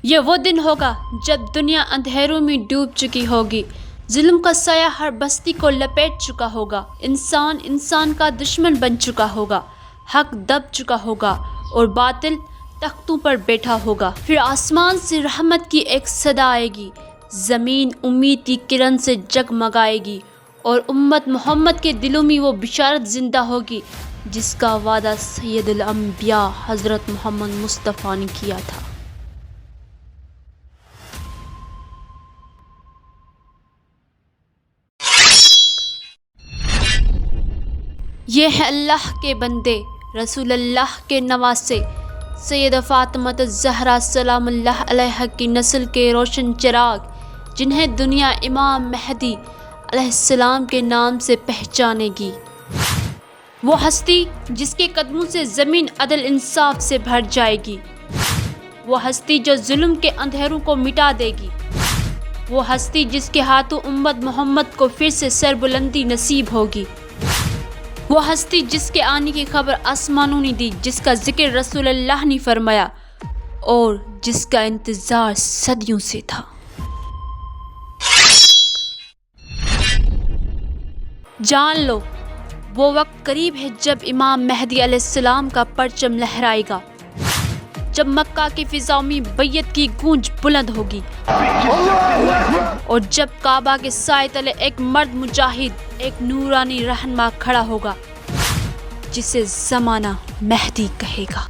یہ وہ دن ہوگا جب دنیا اندھیروں میں ڈوب چکی ہوگی، ظلم کا سایہ ہر بستی کو لپیٹ چکا ہوگا، انسان انسان کا دشمن بن چکا ہوگا، حق دب چکا ہوگا اور باطل تختوں پر بیٹھا ہوگا۔ پھر آسمان سے رحمت کی ایک صدا آئے گی، زمین امید کی کرن سے جگمگائے گی اور امت محمد کے دلوں میں وہ بشارت زندہ ہوگی جس کا وعدہ سید الانبیاء حضرت محمد مصطفیٰ نے کیا تھا۔ یہ ہے اللہ کے بندے، رسول اللہ کے نواسے، سیدہ فاطمہ الزہرا سلام اللہ علیہا کی نسل کے روشن چراغ، جنہیں دنیا امام مہدی علیہ السلام کے نام سے پہچانے گی۔ وہ ہستی جس کے قدموں سے زمین عدل انصاف سے بھر جائے گی، وہ ہستی جو ظلم کے اندھیروں کو مٹا دے گی، وہ ہستی جس کے ہاتھوں امت محمد کو پھر سے سربلندی نصیب ہوگی، وہ ہستی جس کے آنے کی خبر آسمانوں نے دی، جس کا ذکر رسول اللہ نے فرمایا اور جس کا انتظار صدیوں سے تھا۔ جان لو، وہ وقت قریب ہے جب امام مہدی علیہ السلام کا پرچم لہرائے گا، جب مکہ کی فضاؤں میں بیعت کی گونج بلند ہوگی اور جب کعبہ کے سائے تلے ایک مرد مجاہد، ایک نورانی رہنما کھڑا ہوگا جسے زمانہ مہدی کہے گا۔